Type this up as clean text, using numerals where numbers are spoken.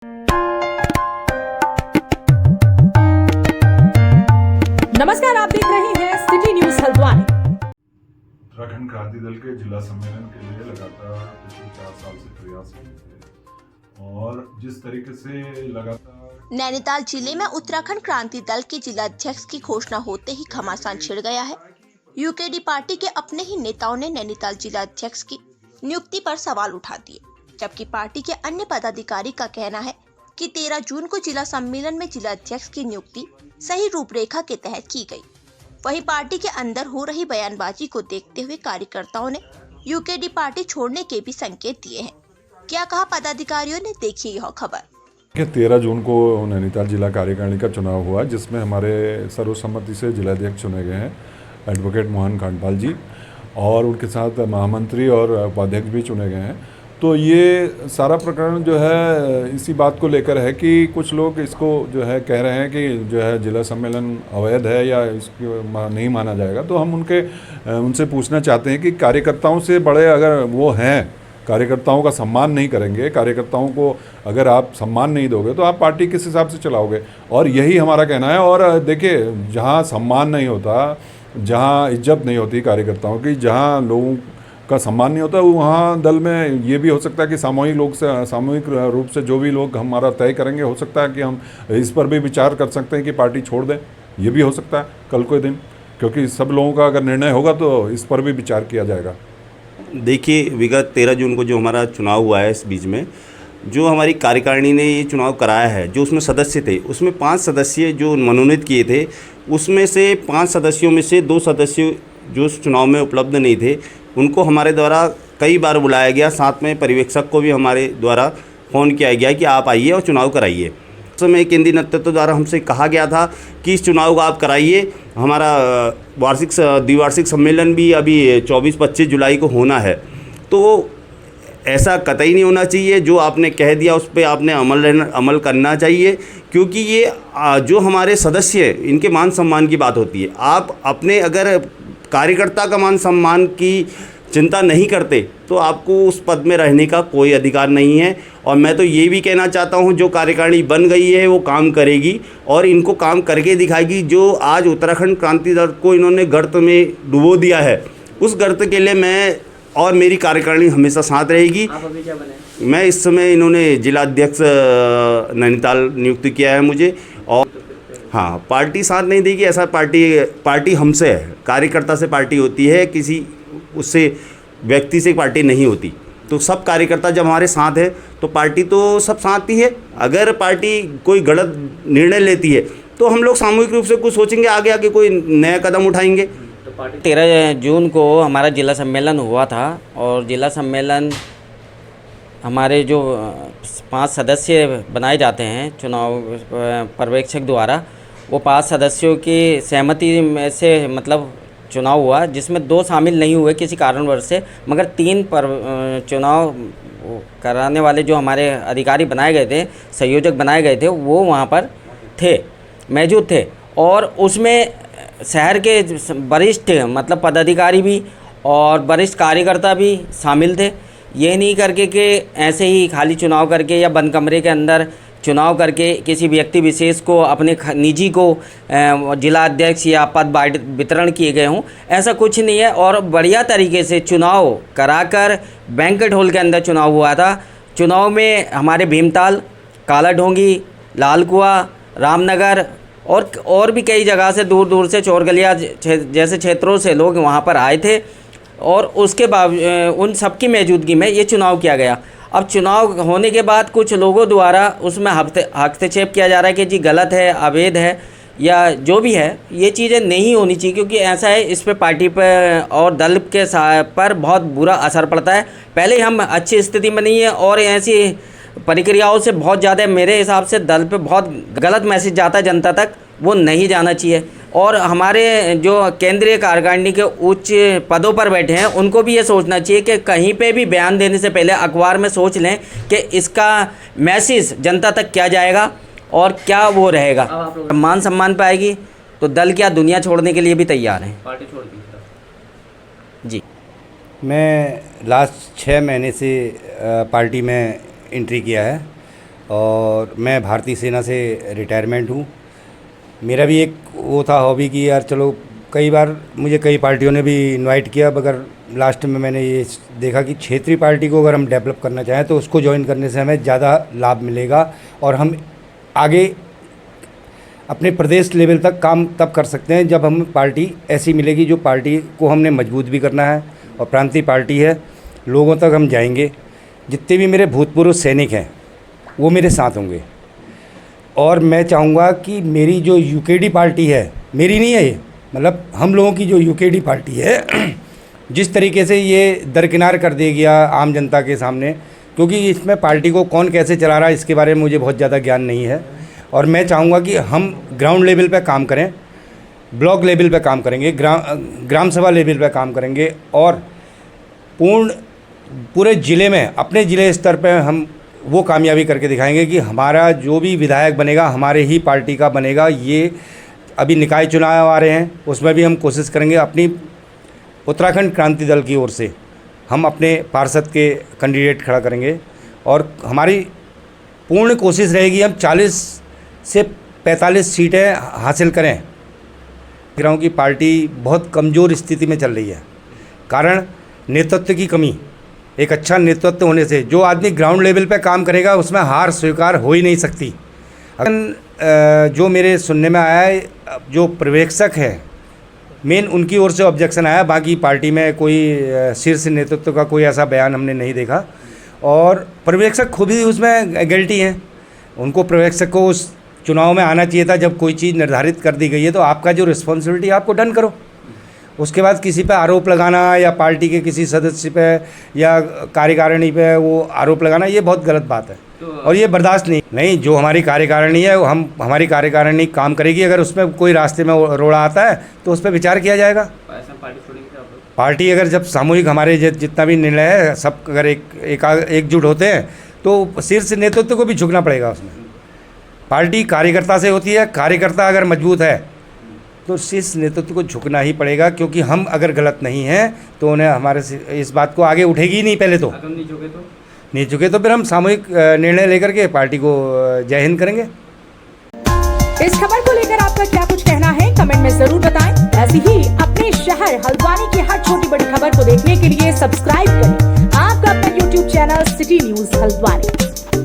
नमस्कार, आप देख रहे हैं सिटी न्यूज हल्द्वानी। उत्तराखंड क्रांति दल के जिला सम्मेलन के लिए लगातार पिछले 4 साल से प्रयास किए थे और जिस तरीके से लगातार नैनीताल जिले में उत्तराखंड क्रांति दल के जिला अध्यक्ष की घोषणा होते ही घमासान छिड़ गया है। यूकेडी पार्टी के अपने ही नेताओं ने नैनीताल जिला अध्यक्ष की नियुक्ति पर सवाल उठा दिए, जबकि पार्टी के अन्य पदाधिकारी का कहना है कि 13 जून को जिला सम्मेलन में जिला अध्यक्ष की नियुक्ति सही रूपरेखा के तहत की गई। वहीं पार्टी के अंदर हो रही बयानबाजी को देखते हुए कार्यकर्ताओं ने यूकेडी पार्टी छोड़ने के भी संकेत दिए हैं। क्या कहा पदाधिकारियों ने, देखिए यह खबर। 13 जून को नैनीताल जिला कार्यकारिणी का चुनाव हुआ, जिसमें हमारे सर्वसम्मति से जिलाध्यक्ष चुने गए हैं एडवोकेट मोहन खांडपाल जी, और उनके साथ महामंत्री और उपाध्यक्ष भी चुने गए हैं। तो ये सारा प्रकरण जो है इसी बात को लेकर है कि कुछ लोग इसको जो है कह रहे हैं कि जो है जिला सम्मेलन अवैध है या इसको नहीं माना जाएगा। तो हम उनसे पूछना चाहते हैं कि कार्यकर्ताओं से बड़े अगर वो हैं, कार्यकर्ताओं का सम्मान नहीं करेंगे, कार्यकर्ताओं को अगर आप सम्मान नहीं दोगे तो आप पार्टी किस हिसाब से चलाओगे। और यही हमारा कहना है। और देखिए, जहाँ सम्मान नहीं होता, जहाँ इज्जत नहीं होती कार्यकर्ताओं की, जहाँ लोगों का सम्मान नहीं होता, वहाँ दल में ये भी हो सकता है कि सामूहिक रूप से जो भी लोग हमारा तय करेंगे, हो सकता है कि हम इस पर भी विचार कर सकते हैं कि पार्टी छोड़ दें। ये भी हो सकता है कल कोई दिन, क्योंकि सब लोगों का अगर निर्णय होगा तो इस पर भी विचार किया जाएगा। देखिए, विगत 13 जून को जो हमारा चुनाव हुआ है, इस बीच में जो हमारी कार्यकारिणी ने ये चुनाव कराया है, जो उसमें सदस्य थे, उसमें 5 सदस्य जो मनोनीत किए थे, उसमें से 5 सदस्यों में से 2 सदस्य जो उस चुनाव में उपलब्ध नहीं थे, उनको हमारे द्वारा कई बार बुलाया गया। साथ में पर्यवेक्षक को भी हमारे द्वारा फ़ोन किया गया कि आप आइए और चुनाव कराइए। उस समय केंद्रीय नेतृत्व द्वारा हमसे कहा गया था कि इस चुनाव को आप कराइए। हमारा द्विवार्षिक सम्मेलन भी अभी 24-25 जुलाई को होना है। तो ऐसा कतई नहीं होना चाहिए। जो आपने कह दिया उस पर आपने अमल करना चाहिए, क्योंकि ये जो हमारे सदस्य हैं, इनके मान सम्मान की बात होती है। आप अपने अगर कार्यकर्ता का मान सम्मान की चिंता नहीं करते तो आपको उस पद में रहने का कोई अधिकार नहीं है। और मैं तो ये भी कहना चाहता हूँ, जो कार्यकारिणी बन गई है वो काम करेगी और इनको काम करके दिखाएगी। जो आज उत्तराखंड क्रांति दल को इन्होंने गर्त में डुबो दिया है, उस गर्त के लिए मैं और मेरी कार्यकारिणी हमेशा साथ रहेगी। आप अभी क्या बने? मैं इस समय इन्होंने जिलाध्यक्ष नैनीताल नियुक्त किया है मुझे। और हाँ, पार्टी साथ नहीं देगी ऐसा पार्टी हमसे है। कार्यकर्ता से पार्टी होती है, किसी उससे व्यक्ति से पार्टी नहीं होती। तो सब कार्यकर्ता जब हमारे साथ है तो पार्टी तो सब साथ ही है। अगर पार्टी कोई गलत निर्णय लेती है तो हम लोग सामूहिक रूप से कुछ सोचेंगे, आगे कोई नया कदम उठाएंगे। 13 जून को हमारा जिला सम्मेलन हुआ था और जिला सम्मेलन हमारे जो 5 सदस्य बनाए जाते हैं चुनाव पर्यवेक्षक द्वारा, वो 5 सदस्यों की सहमति में से मतलब चुनाव हुआ, जिसमें 2 शामिल नहीं हुए किसी कारणवश से, मगर 3 चुनाव कराने वाले जो हमारे अधिकारी बनाए गए थे, संयोजक बनाए गए थे, वो वहाँ पर मौजूद थे। और उसमें शहर के वरिष्ठ मतलब पदाधिकारी भी और वरिष्ठ कार्यकर्ता भी शामिल थे। ये नहीं करके कि ऐसे ही खाली चुनाव करके या बंद कमरे के अंदर चुनाव करके किसी व्यक्ति विशेष को अपने निजी को जिला अध्यक्ष या पद वितरण किए गए हों, ऐसा कुछ नहीं है। और बढ़िया तरीके से चुनाव कराकर बैंक्वेट हॉल के अंदर चुनाव हुआ था। चुनाव में हमारे भीमताल, काला ढोंगी, लाल कुआं, रामनगर और भी कई जगह से दूर से चोरगलिया जैसे क्षेत्रों से लोग वहाँ पर आए थे और उसके बाद उन सबकी मौजूदगी में ये चुनाव किया गया। अब चुनाव होने के बाद कुछ लोगों द्वारा उसमें हस्तक्षेप किया जा रहा है कि जी गलत है, अवैध है या जो भी है, ये चीज़ें नहीं होनी चाहिए, क्योंकि ऐसा है इस पे पार्टी पर और दल के पर बहुत बुरा असर पड़ता है। पहले ही हम अच्छी स्थिति में नहीं है और ऐसी प्रक्रियाओं से बहुत ज़्यादा मेरे हिसाब से दल पे बहुत गलत मैसेज जाता है जनता तक, वो नहीं जाना चाहिए। और हमारे जो केंद्रीय कार्यकारिणी के उच्च पदों पर बैठे हैं उनको भी ये सोचना चाहिए कि कहीं पे भी बयान देने से पहले अखबार में सोच लें कि इसका मैसेज जनता तक क्या जाएगा और क्या वो रहेगा। मान सम्मान पाएगी तो दल क्या दुनिया छोड़ने के लिए भी तैयार हैं। पार्टी छोड़ दी जी, मैं लास्ट 6 महीने से पार्टी में एंट्री किया है और मैं भारतीय सेना से रिटायरमेंट हूँ। मेरा भी एक वो था हॉबी कि यार चलो, कई बार मुझे कई पार्टियों ने भी इनवाइट किया, मगर लास्ट में मैंने ये देखा कि क्षेत्रीय पार्टी को अगर हम डेवलप करना चाहें तो उसको ज्वाइन करने से हमें ज़्यादा लाभ मिलेगा और हम आगे अपने प्रदेश लेवल तक काम तब कर सकते हैं जब हम पार्टी ऐसी मिलेगी जो पार्टी को हमने मजबूत भी करना है और प्रांतीय पार्टी है, लोगों तक हम जाएंगे। जितने भी मेरे भूतपूर्व सैनिक हैं वो मेरे साथ होंगे और मैं चाहूँगा कि मेरी जो यूकेडी पार्टी है, मेरी नहीं है ये, मतलब हम लोगों की जो यूकेडी पार्टी है जिस तरीके से ये दरकिनार कर दे गया आम जनता के सामने, क्योंकि इसमें पार्टी को कौन कैसे चला रहा है इसके बारे में मुझे बहुत ज़्यादा ज्ञान नहीं है और मैं चाहूँगा कि हम ग्राउंड लेवल पे काम करें, ब्लॉक लेवल पे काम करेंगे, ग्राम सभा लेवल पे काम करेंगे और पूरे ज़िले में, अपने ज़िले स्तर पे हम वो कामयाबी करके दिखाएंगे कि हमारा जो भी विधायक बनेगा हमारे ही पार्टी का बनेगा। ये अभी निकाय चुनाव आ रहे हैं, उसमें भी हम कोशिश करेंगे अपनी उत्तराखंड क्रांति दल की ओर से हम अपने पार्षद के कैंडिडेट खड़ा करेंगे और हमारी पूर्ण कोशिश रहेगी हम 40 से 45 सीटें हासिल करें। ग्राम की पार्टी बहुत कमज़ोर स्थिति में चल रही है, कारण नेतृत्व की कमी। एक अच्छा नेतृत्व होने से जो आदमी ग्राउंड लेवल पे काम करेगा उसमें हार स्वीकार हो ही नहीं सकती। जो मेरे सुनने में आया है, जो पर्यवेक्षक है मेन उनकी ओर से ऑब्जेक्शन आया, बाकी पार्टी में कोई शीर्ष नेतृत्व का कोई ऐसा बयान हमने नहीं देखा और पर्यवेक्षक खुद ही उसमें गिल्टी हैं। उनको पर्यवेक्षक को उस चुनाव में आना चाहिए था। जब कोई चीज़ निर्धारित कर दी गई है तो आपका जो रिस्पॉन्सिबिलिटी है आपको डन करो। उसके बाद किसी पे आरोप लगाना या पार्टी के किसी सदस्य पे या कार्यकारिणी पे वो आरोप लगाना, ये बहुत गलत बात है और ये बर्दाश्त नहीं। जो हमारी कार्यकारिणी है हमारी कार्यकारिणी काम करेगी। अगर उसमें कोई रास्ते में रोड़ा आता है तो उस पर विचार किया जाएगा। पार्टी अगर जब सामूहिक हमारे जितना भी निर्णय है सब अगर एकजुट होते हैं तो शीर्ष नेतृत्व को भी झुकना पड़ेगा। उसमें पार्टी कार्यकर्ता से होती है, कार्यकर्ता अगर मजबूत है तो शीर्ष नेतृत्व को झुकना ही पड़ेगा, क्योंकि हम अगर गलत नहीं हैं तो उन्हें हमारे इस बात को आगे उठेगी ही नहीं। पहले तो नहीं झुके तो फिर हम सामूहिक निर्णय लेकर के पार्टी को जय हिंद करेंगे। इस खबर को लेकर आपका क्या कुछ कहना है कमेंट में जरूर बताएं। ऐसी ही अपने शहर हल्द्वानी की हर छोटी बड़ी खबर को देखने के लिए सब्सक्राइब करें आपका अपना YouTube channel city news Haldwani.